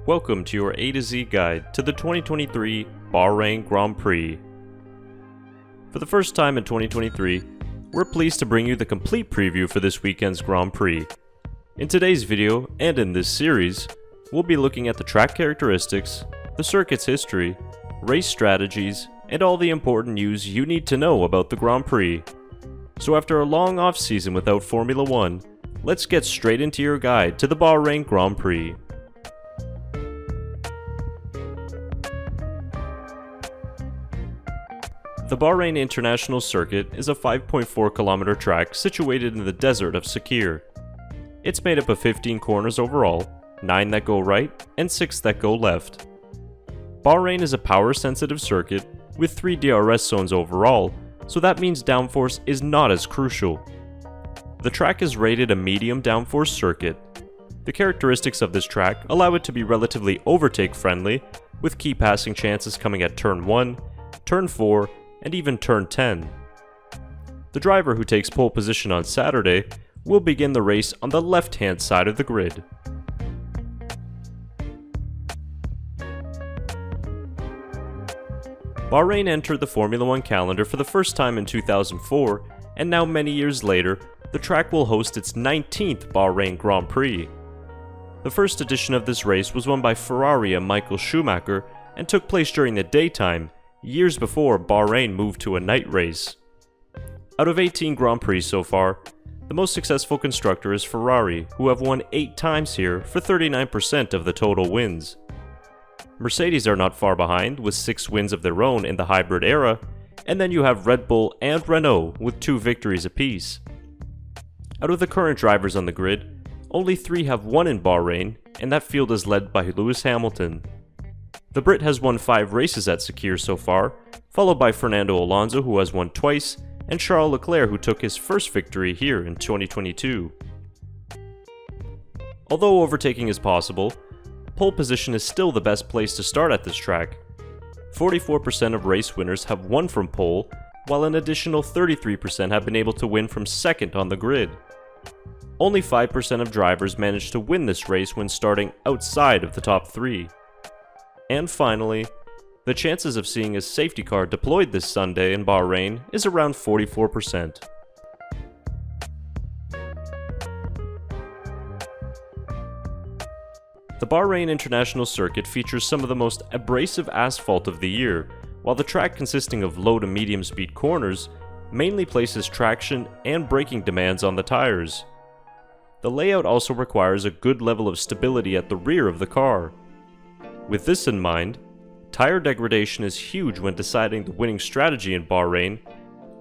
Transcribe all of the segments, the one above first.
Welcome to your A to Z guide to the 2023 Bahrain Grand Prix. For the first time in 2023, we're pleased to bring you the complete preview for this weekend's Grand Prix. In today's video, and in this series, we'll be looking at the track characteristics, the circuit's history, race strategies, and all the important news you need to know about the Grand Prix. So after a long off-season without Formula 1, let's get straight into your guide to the Bahrain Grand Prix. The Bahrain International Circuit is a 5.4 kilometer track situated in the desert of Sakhir. It's made up of 15 corners overall, 9 that go right and 6 that go left. Bahrain is a power-sensitive circuit with 3 DRS zones overall, so that means downforce is not as crucial. The track is rated a medium downforce circuit. The characteristics of this track allow it to be relatively overtake friendly, with key passing chances coming at turn 1, turn 4, and even turn 10. The driver who takes pole position on Saturday will begin the race on the left-hand side of the grid. Bahrain entered the Formula 1 calendar for the first time in 2004, and now many years later, the track will host its 19th Bahrain Grand Prix. The first edition of this race was won by Ferrari and Michael Schumacher and took place during the daytime, years before Bahrain moved to a night race. Out of 18 Grand Prix so far, the most successful constructor is Ferrari, who have won 8 times here for 39% of the total wins. Mercedes are not far behind, with 6 wins of their own in the hybrid era, and then you have Red Bull and Renault with 2 victories apiece. Out of the current drivers on the grid, only 3 have won in Bahrain, and that field is led by Lewis Hamilton. The Brit has won 5 races at Sakhir so far, followed by Fernando Alonso, who has won twice, and Charles Leclerc, who took his first victory here in 2022. Although overtaking is possible, pole position is still the best place to start at this track. 44% of race winners have won from pole, while an additional 33% have been able to win from second on the grid. Only 5% of drivers managed to win this race when starting outside of the top 3. And finally, the chances of seeing a safety car deployed this Sunday in Bahrain is around 44%. The Bahrain International Circuit features some of the most abrasive asphalt of the year, while the track consisting of low to medium speed corners mainly places traction and braking demands on the tires. The layout also requires a good level of stability at the rear of the car. With this in mind, tire degradation is huge when deciding the winning strategy in Bahrain,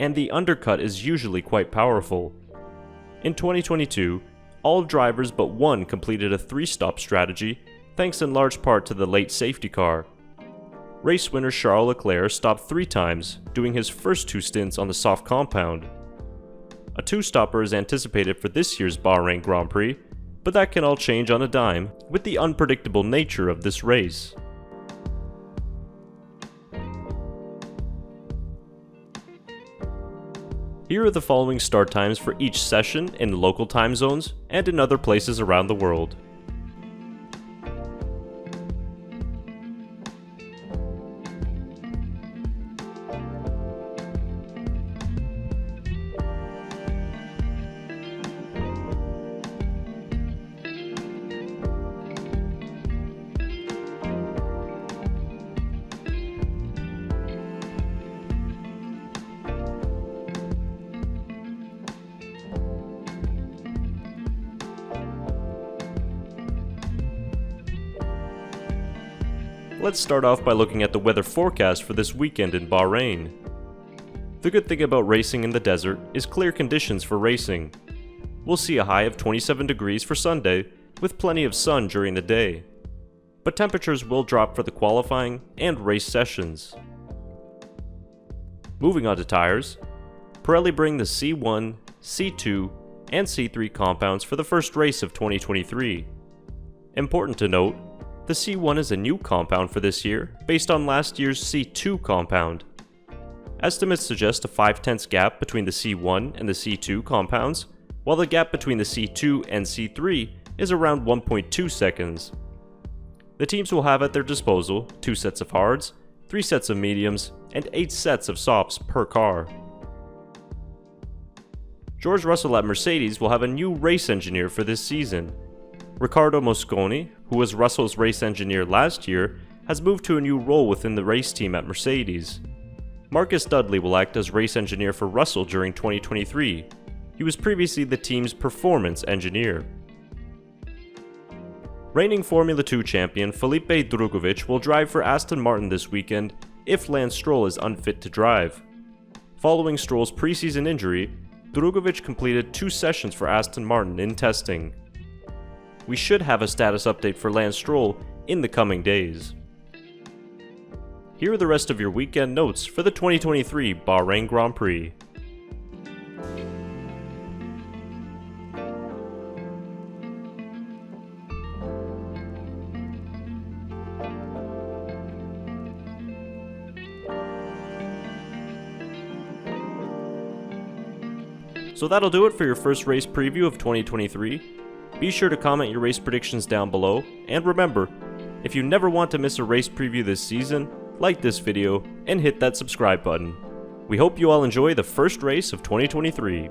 and the undercut is usually quite powerful. In 2022, all drivers but one completed a 3-stop strategy, thanks in large part to the late safety car. Race winner Charles Leclerc stopped 3 times, doing his first 2 stints on the soft compound. A 2-stopper is anticipated for this year's Bahrain Grand Prix, but that can all change on a dime with the unpredictable nature of this race. Here are the following start times for each session in local time zones and in other places around the world. Let's start off by looking at the weather forecast for this weekend in Bahrain. The good thing about racing in the desert is clear conditions for racing. We'll see a high of 27 degrees for Sunday, with plenty of sun during the day. But temperatures will drop for the qualifying and race sessions. Moving on to tires, Pirelli bring the C1, C2, and C3 compounds for the first race of 2023. Important to note, the C1 is a new compound for this year, based on last year's C2 compound. Estimates suggest a 0.5 gap between the C1 and the C2 compounds, while the gap between the C2 and C3 is around 1.2 seconds. The teams will have at their disposal 2 sets of hards, 3 sets of mediums, and 8 sets of softs per car. George Russell at Mercedes will have a new race engineer for this season. Riccardo Mosconi, who was Russell's race engineer last year, has moved to a new role within the race team at Mercedes. Marcus Dudley will act as race engineer for Russell during 2023. He was previously the team's performance engineer. Reigning Formula 2 champion Felipe Drugovich will drive for Aston Martin this weekend if Lance Stroll is unfit to drive. Following Stroll's preseason injury, Drugovich completed 2 sessions for Aston Martin in testing. We should have a status update for Lance Stroll in the coming days. Here are the rest of your weekend notes for the 2023 Bahrain Grand Prix. So that'll do it for your first race preview of 2023. Be sure to comment your race predictions down below, and remember, if you never want to miss a race preview this season, like this video and hit that subscribe button. We hope you all enjoy the first race of 2023.